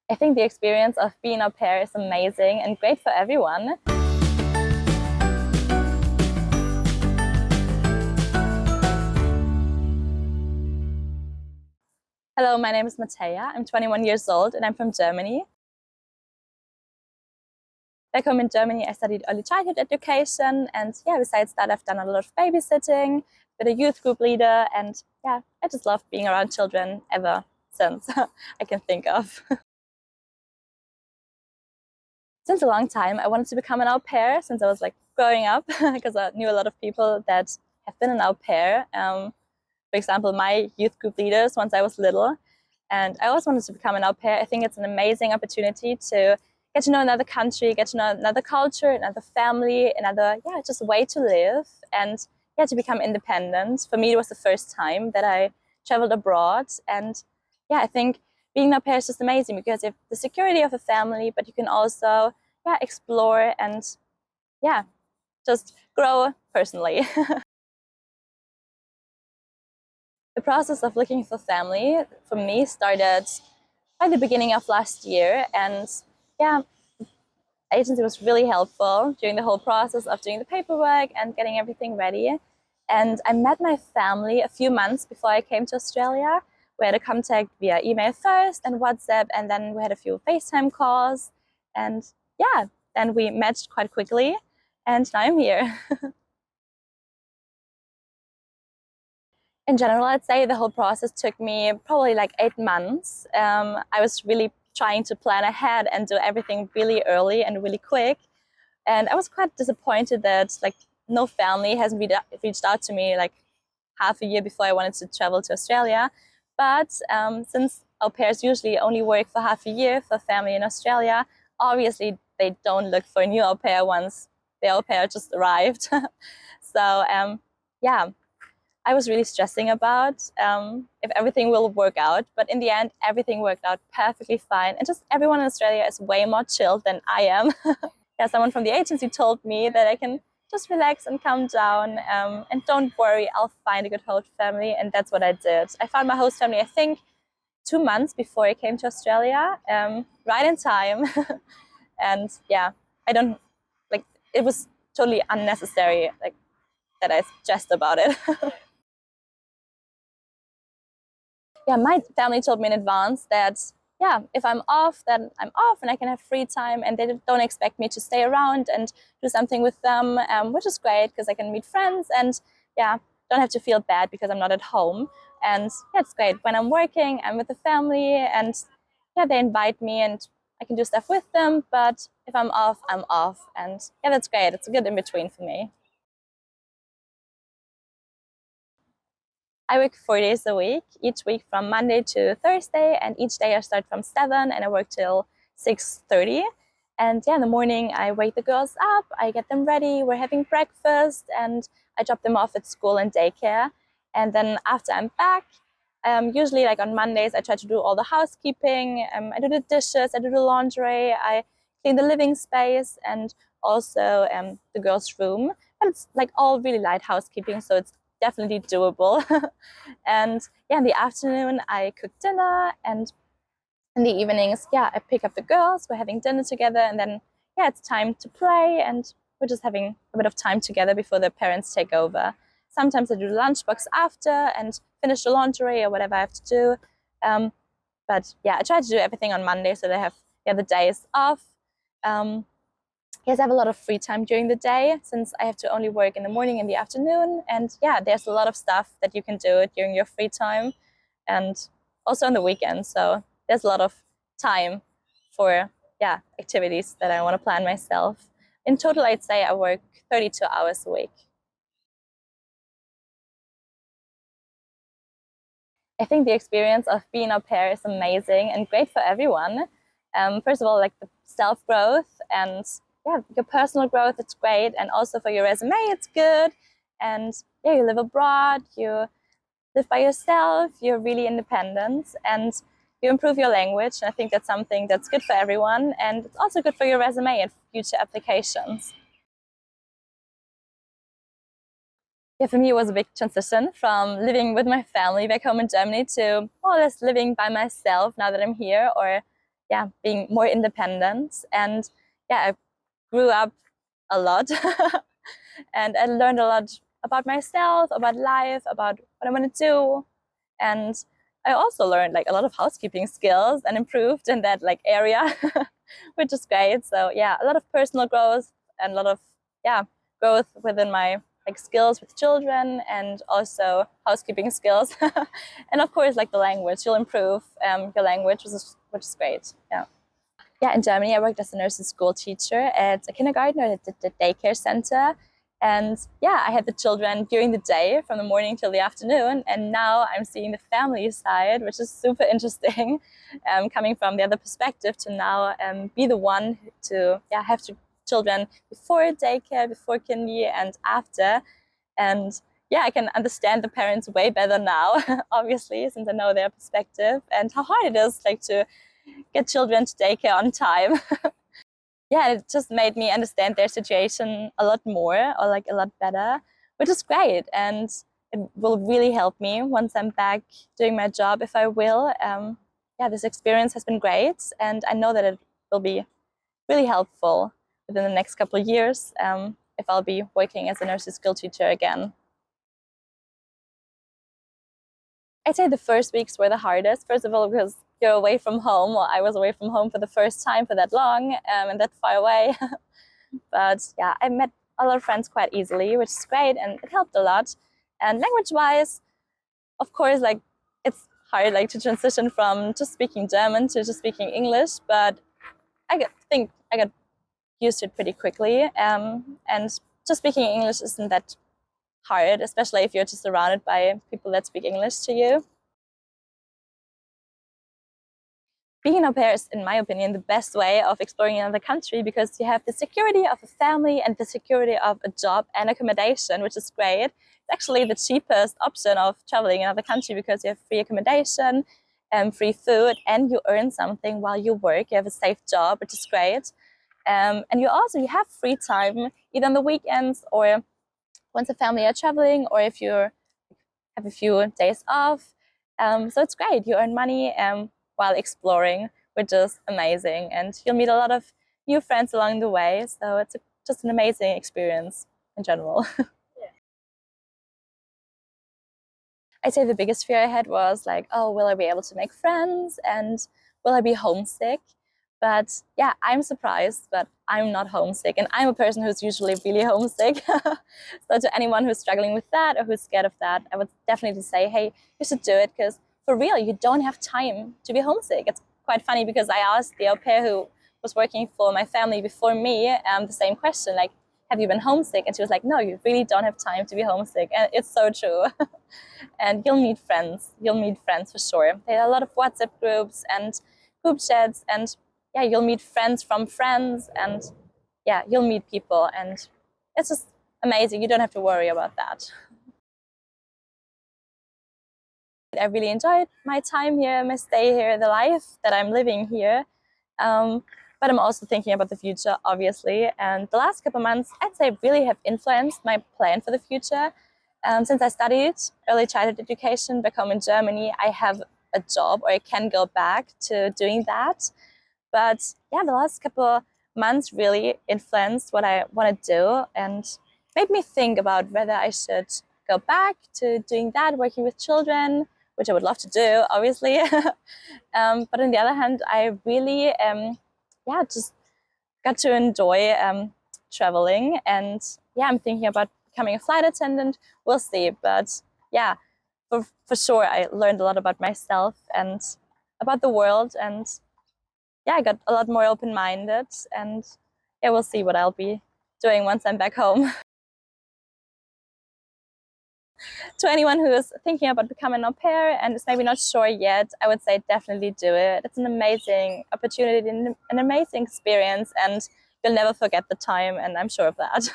I think the experience of being au pair is amazing and great for everyone. Hello, my name is Matthea. I'm 21 years old and I'm from Germany. Back home in Germany, I studied early childhood education, and besides that, I've done a lot of babysitting, been a youth group leader, and I just love being around children ever since I can think of. Since a long time, I wanted to become an au pair since I was growing up because I knew a lot of people that have been an au pair. For example, my youth group leaders once I was little. And I always wanted to become an au pair. I think it's an amazing opportunity to get to know another country, get to know another culture, another family, another, just way to live, and to become independent. For me, it was the first time that I traveled abroad. And I think being an au pair is just amazing because you have the security of a family, but you can also, explore and, just grow personally. The process of looking for family for me started by the beginning of last year, and the agency was really helpful during the whole process of doing the paperwork and getting everything ready. And I met my family a few months before I came to Australia. We had a contact via email first and WhatsApp, and then we had a few FaceTime calls, and then we matched quite quickly, and now I'm here. In general, I'd say the whole process took me probably 8 months. I was really trying to plan ahead and do everything really early and really quick. And I was quite disappointed that no family hasn't reached out to me half a year before I wanted to travel to Australia. But since au pairs usually only work for half a year for family in Australia, obviously they don't look for a new au pair once the au pair just arrived. So I was really stressing about if everything will work out. But in the end, everything worked out perfectly fine. And just everyone in Australia is way more chilled than I am. Someone from the agency told me that I can just relax and calm down, and don't worry, I'll find a good host family. And that's what I did. I found my host family, I think, 2 months before I came to Australia, right in time. And I don't, it was totally unnecessary, that I stressed about it. My family told me in advance that if I'm off, then I'm off and I can have free time, and they don't expect me to stay around and do something with them, which is great because I can meet friends and don't have to feel bad because I'm not at home. And it's great. When I'm working, I'm with the family, and they invite me and I can do stuff with them, but if I'm off, I'm off. And that's great. It's a good in-between for me. I work 4 days a week, each week from Monday to Thursday, and each day I start from 7 and I work till 6:30. And in the morning I wake the girls up, I get them ready, we're having breakfast, and I drop them off at school and daycare. And then after I'm back, usually on Mondays, I try to do all the housekeeping. I do the dishes, I do the laundry, I clean the living space, and also the girls' room. And it's all really light housekeeping, so it's definitely doable. And in the afternoon I cook dinner, and in the evenings I pick up the girls, we're having dinner together, and then it's time to play, and we're just having a bit of time together before the parents take over. Sometimes I do the lunchbox after and finish the laundry or whatever I have to do. But I try to do everything on Monday so they have the days off. I have a lot of free time during the day since I have to only work in the morning and the afternoon. And there's a lot of stuff that you can do during your free time and also on the weekends. So there's a lot of time for activities that I want to plan myself. In total, I'd say I work 32 hours a week. I think the experience of being au pair is amazing and great for everyone. First of all, the self-growth and your personal growth, it's great. And also for your resume, it's good. And you live abroad, you live by yourself, you're really independent, and you improve your language. And I think that's something that's good for everyone. And it's also good for your resume and future applications. For me, it was a big transition from living with my family back home in Germany to more or less living by myself now that I'm here, or yeah, being more independent. And yeah, I grew up a lot and I learned a lot about myself, about life, about what I want to do. And I also learned like a lot of housekeeping skills and improved in that like area, which is great. So yeah, a lot of personal growth and a lot of growth within my like skills with children and also housekeeping skills. And of course, like the language, you'll improve your language, which is great. Yeah. Yeah, in Germany, I worked as a nursery school teacher at a kindergarten or at the daycare center. And yeah, I had the children during the day from the morning till the afternoon. And now I'm seeing the family side, which is super interesting, coming from the other perspective to now be the one to have children before daycare, before kindy, and after. And yeah, I can understand the parents way better now, obviously, since I know their perspective and how hard it is like to get children to daycare on time. Yeah, it just made me understand their situation a lot more or like a lot better, which is great. And it will really help me once I'm back doing my job, if I will. Yeah, this experience has been great. And I know that it will be really helpful within the next couple of years if I'll be working as a nursery school teacher again. I'd say the first weeks were the hardest. First of all, because you're away from home. Well, I was away from home for the first time for that long and that far away. But yeah, I met a lot of friends quite easily, which is great, and it helped a lot. And language-wise, of course, like it's hard like to transition from just speaking German to just speaking English, but think I got used to it pretty quickly. And just speaking English isn't that hard, especially if you're just surrounded by people that speak English to you. Being an au pair is, in my opinion, the best way of exploring another country because you have the security of a family and the security of a job and accommodation, which is great. It's actually the cheapest option of traveling in another country because you have free accommodation and free food, and you earn something while you work. You have a safe job, which is great. And you have free time either on the weekends or once the family are traveling, or if you have a few days off. So it's great. You earn money while exploring, which is amazing. And you'll meet a lot of new friends along the way. So it's just an amazing experience in general. I'd say the biggest fear I had was like, oh, will I be able to make friends? And will I be homesick? But yeah, I'm surprised, but I'm not homesick. And I'm a person who's usually really homesick. So to anyone who's struggling with that or who's scared of that, I would definitely say, hey, you should do it because for real, you don't have time to be homesick. It's quite funny because I asked the au pair who was working for my family before me the same question, like, have you been homesick? And she was like, no, you really don't have time to be homesick. And it's so true. And you'll meet friends. You'll meet friends for sure. There are a lot of WhatsApp groups and group chats, and yeah, you'll meet friends from friends, and yeah, you'll meet people, and it's just amazing. You don't have to worry about that. I really enjoyed my time here, my stay here, the life that I'm living here. But I'm also thinking about the future, obviously. And the last couple of months, I'd say, really have influenced my plan for the future. Since I studied early childhood education back home in Germany, I have a job, or I can go back to doing that. But yeah, the last couple of months really influenced what I want to do and made me think about whether I should go back to doing that, working with children, which I would love to do, obviously. But on the other hand, I really, just got to enjoy traveling. And yeah, I'm thinking about becoming a flight attendant. We'll see. But yeah, for sure, I learned a lot about myself and about the world. And yeah, I got a lot more open-minded. And yeah, we'll see what I'll be doing once I'm back home. To anyone who is thinking about becoming an au pair and is maybe not sure yet, I would say definitely do it. It's an amazing opportunity and an amazing experience, and you'll never forget the time, and I'm sure of that.